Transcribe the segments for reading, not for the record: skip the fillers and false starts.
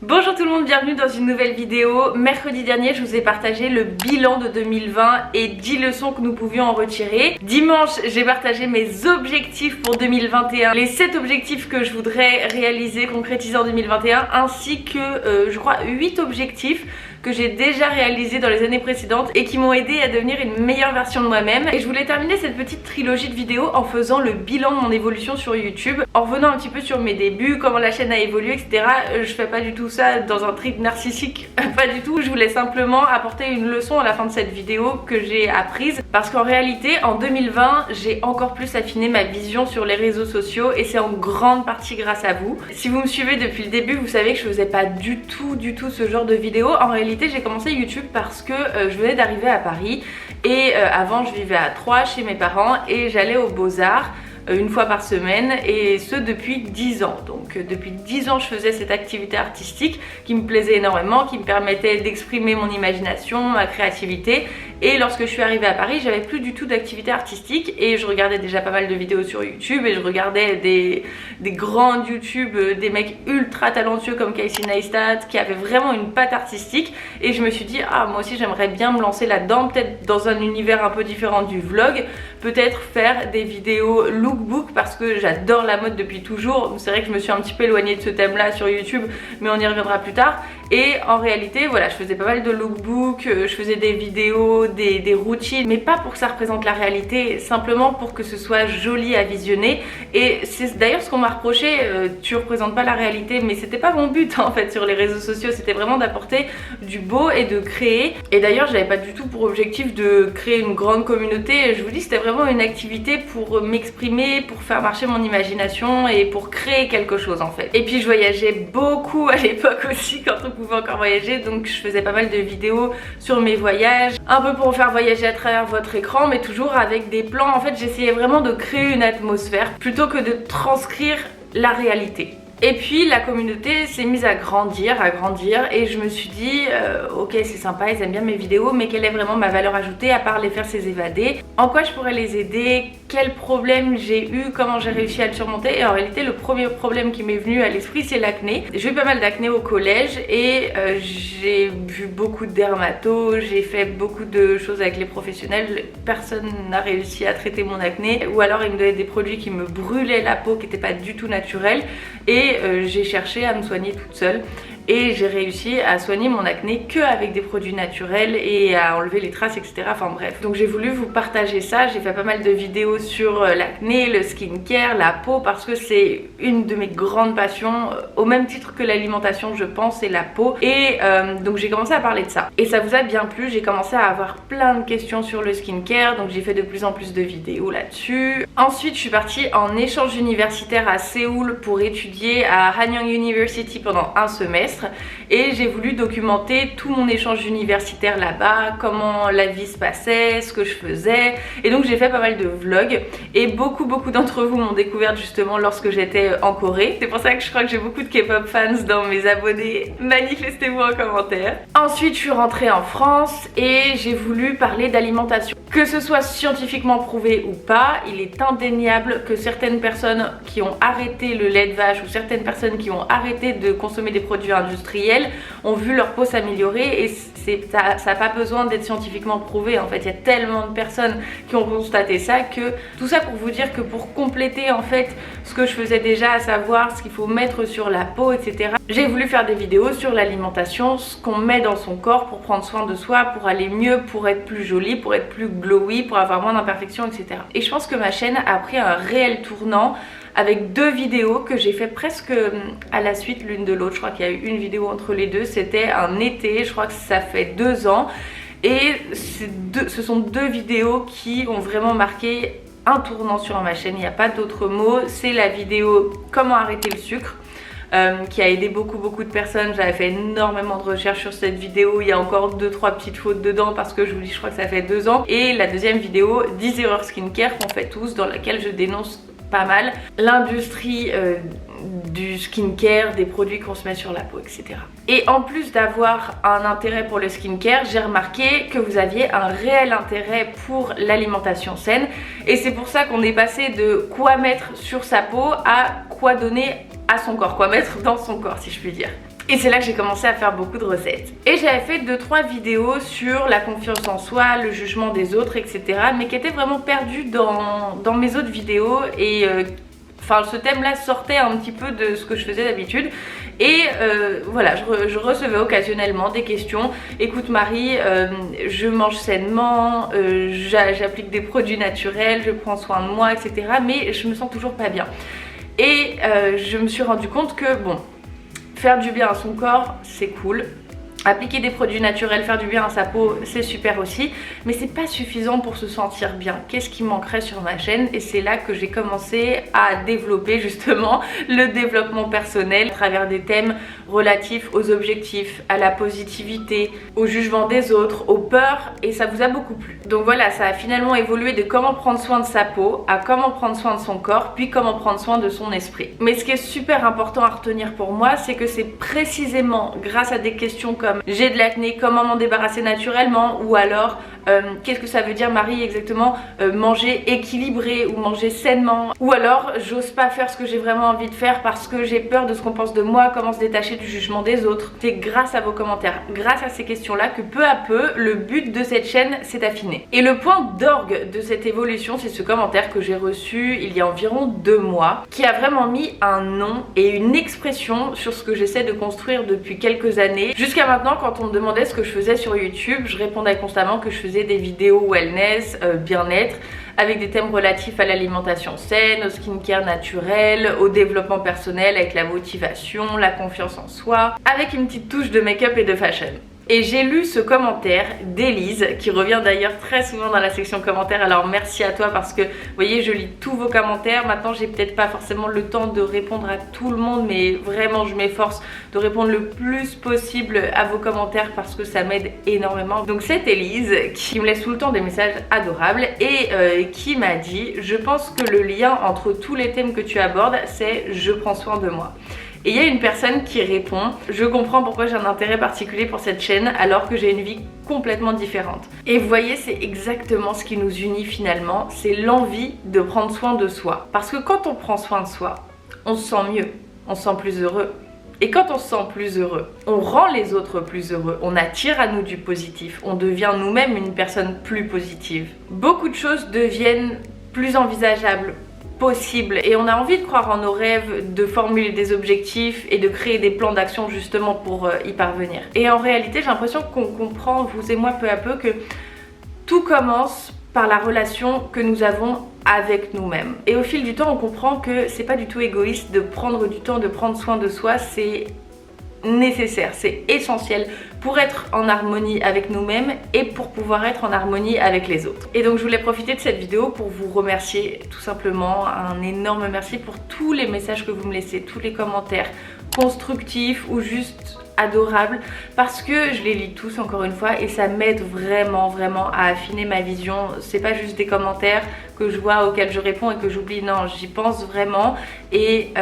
Bonjour tout le monde, bienvenue dans une nouvelle vidéo. Mercredi dernier, je vous ai partagé le bilan de 2020 et 10 leçons que nous pouvions en retirer. Dimanche, j'ai partagé mes objectifs pour 2021, les 7 objectifs que je voudrais réaliser, concrétiser en 2021, ainsi que, je crois, 8 objectifs que j'ai déjà réalisés dans les années précédentes et qui m'ont aidé à devenir une meilleure version de moi-même. Et je voulais terminer cette petite trilogie de vidéos en faisant le bilan de mon évolution sur YouTube, en revenant un petit peu sur mes débuts, comment la chaîne a évolué, etc. Je fais pas du tout ça dans un trip narcissique, pas du tout. Je voulais simplement apporter une leçon à la fin de cette vidéo que j'ai apprise, parce qu'en réalité, en 2020, j'ai encore plus affiné ma vision sur les réseaux sociaux et c'est en grande partie grâce à vous. Si vous me suivez depuis le début, vous savez que je faisais pas du tout ce genre de vidéos. En réalité, j'ai commencé YouTube parce que je venais d'arriver à Paris et avant je vivais à Troyes chez mes parents et j'allais aux Beaux-Arts une fois par semaine, et ce depuis 10 ans. Donc depuis 10 ans je faisais cette activité artistique qui me plaisait énormément, qui me permettait d'exprimer mon imagination, ma créativité. Et lorsque je suis arrivée à Paris, j'avais plus du tout d'activité artistique et je regardais déjà pas mal de vidéos sur YouTube et je regardais des grands YouTube, des mecs ultra talentueux comme Casey Neistat qui avaient vraiment une patte artistique, et je me suis dit ah, moi aussi j'aimerais bien me lancer là-dedans, peut-être dans un univers un peu différent du vlog, peut-être faire des vidéos lookbook parce que j'adore la mode depuis toujours. C'est vrai que je me suis un petit peu éloignée de ce thème-là sur YouTube, mais on y reviendra plus tard. Et en réalité, voilà, je faisais pas mal de lookbook, je faisais des vidéos, des routines, mais pas pour que ça représente la réalité, simplement pour que ce soit joli à visionner. Et c'est d'ailleurs ce qu'on m'a reproché, tu représentes pas la réalité, mais c'était pas mon but en fait sur les réseaux sociaux, c'était vraiment d'apporter du beau et de créer. Et d'ailleurs, j'avais pas du tout pour objectif de créer une grande communauté, je vous dis, c'était vraiment une activité pour m'exprimer, pour faire marcher mon imagination et pour créer quelque chose en fait. Et puis je voyageais beaucoup à l'époque aussi, quand on pouvait encore voyager, donc je faisais pas mal de vidéos sur mes voyages, un peu pour vous faire voyager à travers votre écran, mais toujours avec des plans. En fait, j'essayais vraiment de créer une atmosphère plutôt que de transcrire la réalité. Et puis la communauté s'est mise à grandir et je me suis dit ok, c'est sympa, ils aiment bien mes vidéos, mais quelle est vraiment ma valeur ajoutée à part les faire s'évader? En quoi je pourrais les aider? Quel problème j'ai eu? Comment j'ai réussi à le surmonter? Et en réalité, le premier problème qui m'est venu à l'esprit, c'est l'acné. J'ai eu pas mal d'acné au collège et j'ai vu beaucoup de dermatos, j'ai fait beaucoup de choses avec les professionnels, personne n'a réussi à traiter mon acné, ou alors ils me donnaient des produits qui me brûlaient la peau, qui n'étaient pas du tout naturels. Et j'ai cherché à me soigner toute seule et j'ai réussi à soigner mon acné que avec des produits naturels et à enlever les traces, etc. Enfin bref, donc j'ai voulu vous partager ça. J'ai fait pas mal de vidéos sur l'acné, le skincare, la peau, parce que c'est une de mes grandes passions, au même titre que l'alimentation je pense, et la peau. Et donc j'ai commencé à parler de ça et ça vous a bien plu. J'ai commencé à avoir plein de questions sur le skincare, donc j'ai fait de plus en plus de vidéos là-dessus. Ensuite je suis partie en échange universitaire à Séoul pour étudier à Hanyang University pendant un semestre. Et j'ai voulu documenter tout mon échange universitaire là-bas, comment la vie se passait, ce que je faisais. Et donc j'ai fait pas mal de vlogs et beaucoup d'entre vous m'ont découverte justement lorsque j'étais en Corée. C'est pour ça que je crois que j'ai beaucoup de K-pop fans dans mes abonnés. Manifestez-vous en commentaire. Ensuite je suis rentrée en France et j'ai voulu parler d'alimentation. Que ce soit scientifiquement prouvé ou pas, il est indéniable que certaines personnes qui ont arrêté le lait de vache ou certaines personnes qui ont arrêté de consommer des produits industriels ont vu leur peau s'améliorer, et ça n'a pas besoin d'être scientifiquement prouvé en fait. Il y a tellement de personnes qui ont constaté ça, que tout ça pour vous dire que pour compléter en fait ce que je faisais déjà, à savoir ce qu'il faut mettre sur la peau, etc., j'ai voulu faire des vidéos sur l'alimentation, ce qu'on met dans son corps pour prendre soin de soi, pour aller mieux, pour être plus jolie, pour être plus glowy, pour avoir moins d'imperfections, etc. Et je pense que ma chaîne a pris un réel tournant avec 2 vidéos que j'ai fait presque à la suite l'une de l'autre. Je crois qu'il y a eu une vidéo entre les deux, c'était un été, je crois que ça fait 2 ans. Et ce sont 2 vidéos qui ont vraiment marqué un tournant sur ma chaîne, il n'y a pas d'autre mot. C'est la vidéo comment arrêter le sucre, qui a aidé beaucoup de personnes. J'avais fait énormément de recherches sur cette vidéo, il y a encore 2-3 petites fautes dedans parce que je vous dis, je crois que ça fait 2 ans. Et la deuxième vidéo, 10 erreurs skincare qu'on fait tous, dans laquelle je dénonce pas mal l'industrie du skincare, des produits qu'on se met sur la peau, etc. Et en plus d'avoir un intérêt pour le skincare, j'ai remarqué que vous aviez un réel intérêt pour l'alimentation saine, et c'est pour ça qu'on est passé de quoi mettre sur sa peau à quoi donner à son corps, quoi mettre dans son corps, si je puis dire. Et c'est là que j'ai commencé à faire beaucoup de recettes. Et j'avais fait 2-3 vidéos sur la confiance en soi, le jugement des autres, etc. Mais qui étaient vraiment perdues dans mes autres vidéos. Et enfin, ce thème-là sortait un petit peu de ce que je faisais d'habitude. Et voilà, je recevais occasionnellement des questions. Écoute Marie, je mange sainement, j'applique des produits naturels, je prends soin de moi, etc. Mais je me sens toujours pas bien. Et je me suis rendu compte que bon, faire du bien à son corps, c'est cool. Appliquer des produits naturels, faire du bien à sa peau, c'est super aussi. Mais c'est pas suffisant pour se sentir bien. Qu'est-ce qui manquerait sur ma chaîne? Et c'est là que j'ai commencé à développer justement le développement personnel à travers des thèmes relatifs aux objectifs, à la positivité, au jugement des autres, aux peurs. Et ça vous a beaucoup plu. Donc voilà, ça a finalement évolué de comment prendre soin de sa peau à comment prendre soin de son corps, puis comment prendre soin de son esprit. Mais ce qui est super important à retenir pour moi, c'est que c'est précisément grâce à des questions comme j'ai de l'acné, comment m'en débarrasser naturellement, ou alors qu'est-ce que ça veut dire Marie exactement, manger équilibré ou manger sainement, ou alors j'ose pas faire ce que j'ai vraiment envie de faire parce que j'ai peur de ce qu'on pense de moi, comment se détacher du jugement des autres. C'est grâce à vos commentaires, grâce à ces questions là que peu à peu le but de cette chaîne s'est affiné. Et le point d'orgue de cette évolution, c'est ce commentaire que j'ai reçu il y a environ 2 mois, qui a vraiment mis un nom et une expression sur ce que j'essaie de construire depuis quelques années. Jusqu'à maintenant, quand on me demandait ce que je faisais sur YouTube, je répondais constamment que je faisais des vidéos wellness, bien-être, avec des thèmes relatifs à l'alimentation saine, au skincare naturel, au développement personnel avec la motivation, la confiance en soi, avec une petite touche de make-up et de fashion. Et j'ai lu ce commentaire d'Élise, qui revient d'ailleurs très souvent dans la section commentaires, alors merci à toi parce que, vous voyez, je lis tous vos commentaires. Maintenant, j'ai peut-être pas forcément le temps de répondre à tout le monde, mais vraiment, je m'efforce de répondre le plus possible à vos commentaires parce que ça m'aide énormément. Donc c'est Élise qui me laisse tout le temps des messages adorables et qui m'a dit « Je pense que le lien entre tous les thèmes que tu abordes, c'est « je prends soin de moi ». Et il y a une personne qui répond « Je comprends pourquoi j'ai un intérêt particulier pour cette chaîne alors que j'ai une vie complètement différente. » Et vous voyez, c'est exactement ce qui nous unit finalement, c'est l'envie de prendre soin de soi. Parce que quand on prend soin de soi, on se sent mieux, on se sent plus heureux. Et quand on se sent plus heureux, on rend les autres plus heureux, on attire à nous du positif, on devient nous-mêmes une personne plus positive. Beaucoup de choses deviennent plus envisageables, possible, et on a envie de croire en nos rêves, de formuler des objectifs et de créer des plans d'action justement pour y parvenir. Et en réalité, j'ai l'impression qu'on comprend, vous et moi, peu à peu, que tout commence par la relation que nous avons avec nous-mêmes. Et au fil du temps, on comprend que c'est pas du tout égoïste de prendre du temps, de prendre soin de soi, c'est nécessaire, c'est essentiel pour être en harmonie avec nous-mêmes et pour pouvoir être en harmonie avec les autres. Et donc je voulais profiter de cette vidéo pour vous remercier tout simplement, un énorme merci pour tous les messages que vous me laissez, tous les commentaires constructifs ou juste adorables, parce que je les lis tous encore une fois et ça m'aide vraiment à affiner ma vision. C'est pas juste des commentaires que je vois auxquels je réponds et que j'oublie, non, j'y pense vraiment et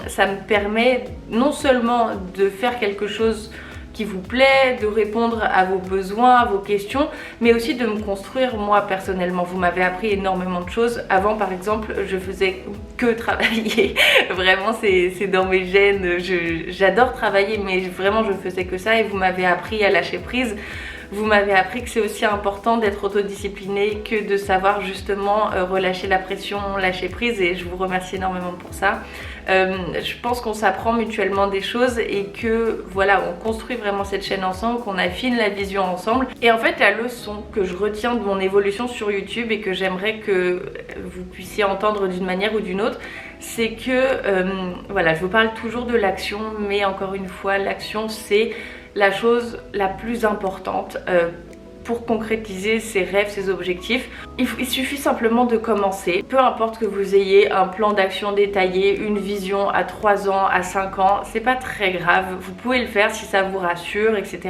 ça me permet non seulement de faire quelque chose qui vous plaît, de répondre à vos besoins, à vos questions, mais aussi de me construire moi personnellement. Vous m'avez appris énormément de choses. Avant par exemple, je faisais que travailler. Vraiment c'est dans mes gènes, j'adore travailler mais vraiment je ne faisais que ça et vous m'avez appris à lâcher prise. Vous m'avez appris que c'est aussi important d'être autodiscipliné, que de savoir justement relâcher la pression, lâcher prise, et je vous remercie énormément pour ça. Je pense qu'on s'apprend mutuellement des choses et que voilà, on construit vraiment cette chaîne ensemble, qu'on affine la vision ensemble. Et en fait, la leçon que je retiens de mon évolution sur YouTube et que j'aimerais que vous puissiez entendre d'une manière ou d'une autre, c'est que voilà, je vous parle toujours de l'action, mais encore une fois, l'action c'est la chose la plus importante pour concrétiser ses rêves, ses objectifs. Il suffit simplement de commencer. Peu importe que vous ayez un plan d'action détaillé, une vision à 3 ans, à 5 ans, c'est pas très grave. Vous pouvez le faire si ça vous rassure, etc.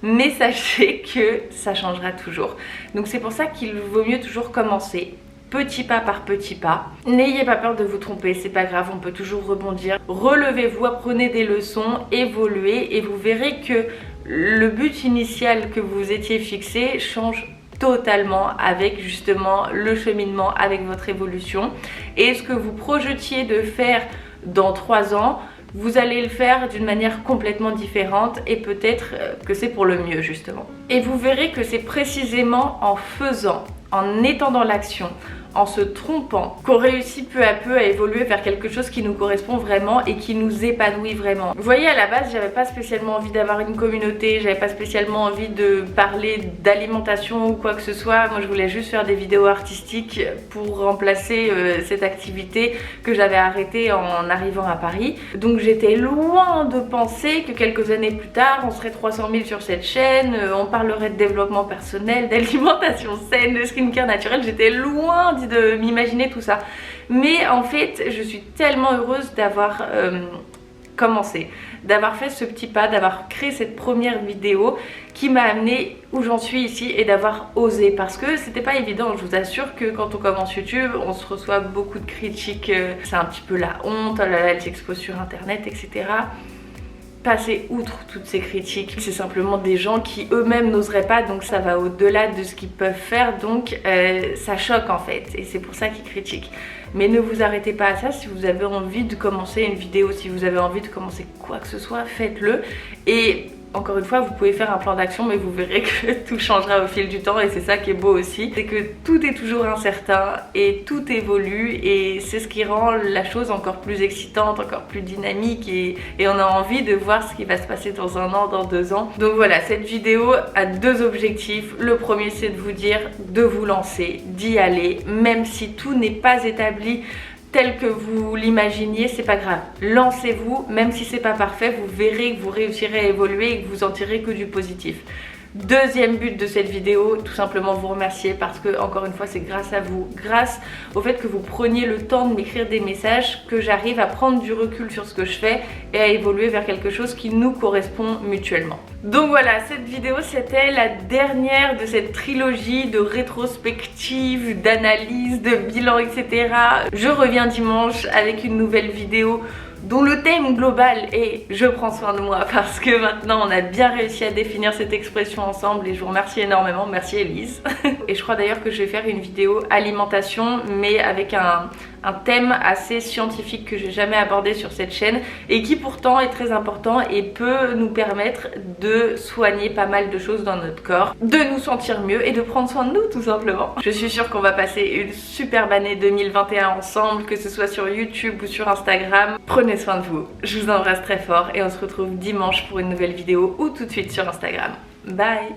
Mais sachez que ça changera toujours. Donc c'est pour ça qu'il vaut mieux toujours commencer. Petit pas par petit pas. N'ayez pas peur de vous tromper, c'est pas grave, on peut toujours rebondir. Relevez-vous, apprenez des leçons, évoluez et vous verrez que le but initial que vous étiez fixé change totalement avec justement le cheminement, avec votre évolution. Et ce que vous projetiez de faire dans 3 ans vous allez le faire d'une manière complètement différente et peut-être que c'est pour le mieux justement. Et vous verrez que c'est précisément en faisant, en étant dans l'action, en se trompant, qu'on réussit peu à peu à évoluer vers quelque chose qui nous correspond vraiment et qui nous épanouit vraiment. Vous voyez, à la base, j'avais pas spécialement envie d'avoir une communauté, j'avais pas spécialement envie de parler d'alimentation ou quoi que ce soit. Moi, je voulais juste faire des vidéos artistiques pour remplacer cette activité que j'avais arrêtée en arrivant à Paris. Donc j'étais loin de penser que quelques années plus tard, on serait 300 000 sur cette chaîne, on parlerait de développement personnel, d'alimentation saine, de skincare naturel. J'étais loin de m'imaginer tout ça, mais en fait je suis tellement heureuse d'avoir commencé, d'avoir fait ce petit pas, d'avoir créé cette première vidéo qui m'a amenée où j'en suis ici et d'avoir osé, parce que c'était pas évident. Je vous assure que quand on commence YouTube, on se reçoit beaucoup de critiques, c'est un petit peu la honte, oh là là, elle s'expose sur internet, etc. Passer outre toutes ces critiques, c'est simplement des gens qui eux-mêmes n'oseraient pas, donc ça va au-delà de ce qu'ils peuvent faire, donc ça choque en fait, et c'est pour ça qu'ils critiquent. Mais ne vous arrêtez pas à ça. Si vous avez envie de commencer une vidéo, si vous avez envie de commencer quoi que ce soit, faites-le. Et encore une fois, vous pouvez faire un plan d'action, mais vous verrez que tout changera au fil du temps, et c'est ça qui est beau aussi. C'est que tout est toujours incertain et tout évolue, et c'est ce qui rend la chose encore plus excitante, encore plus dynamique, et on a envie de voir ce qui va se passer dans un an, dans 2 ans. Donc voilà, cette vidéo a 2 objectifs. Le premier, c'est de vous dire de vous lancer, d'y aller, même si tout n'est pas établi tel que vous l'imaginiez, c'est pas grave. Lancez-vous, même si c'est pas parfait, vous verrez que vous réussirez à évoluer et que vous en tirez que du positif. Deuxième but de cette vidéo, tout simplement vous remercier, parce que encore une fois c'est grâce à vous, grâce au fait que vous preniez le temps de m'écrire des messages, que j'arrive à prendre du recul sur ce que je fais et à évoluer vers quelque chose qui nous correspond mutuellement. Donc voilà, cette vidéo c'était la dernière de cette trilogie de rétrospective, d'analyse, de bilan, etc. Je reviens dimanche avec une nouvelle vidéo dont le thème global est « je prends soin de moi », parce que maintenant on a bien réussi à définir cette expression ensemble, et je vous remercie énormément, merci Elise. Et je crois d'ailleurs que je vais faire une vidéo alimentation, mais avec un thème assez scientifique que j'ai jamais abordé sur cette chaîne, et qui pourtant est très important et peut nous permettre de soigner pas mal de choses dans notre corps, de nous sentir mieux et de prendre soin de nous tout simplement. Je suis sûre qu'on va passer une superbe année 2021 ensemble, que ce soit sur YouTube ou sur Instagram. Prenez soin de vous, je vous embrasse très fort et on se retrouve dimanche pour une nouvelle vidéo ou tout de suite sur Instagram. Bye!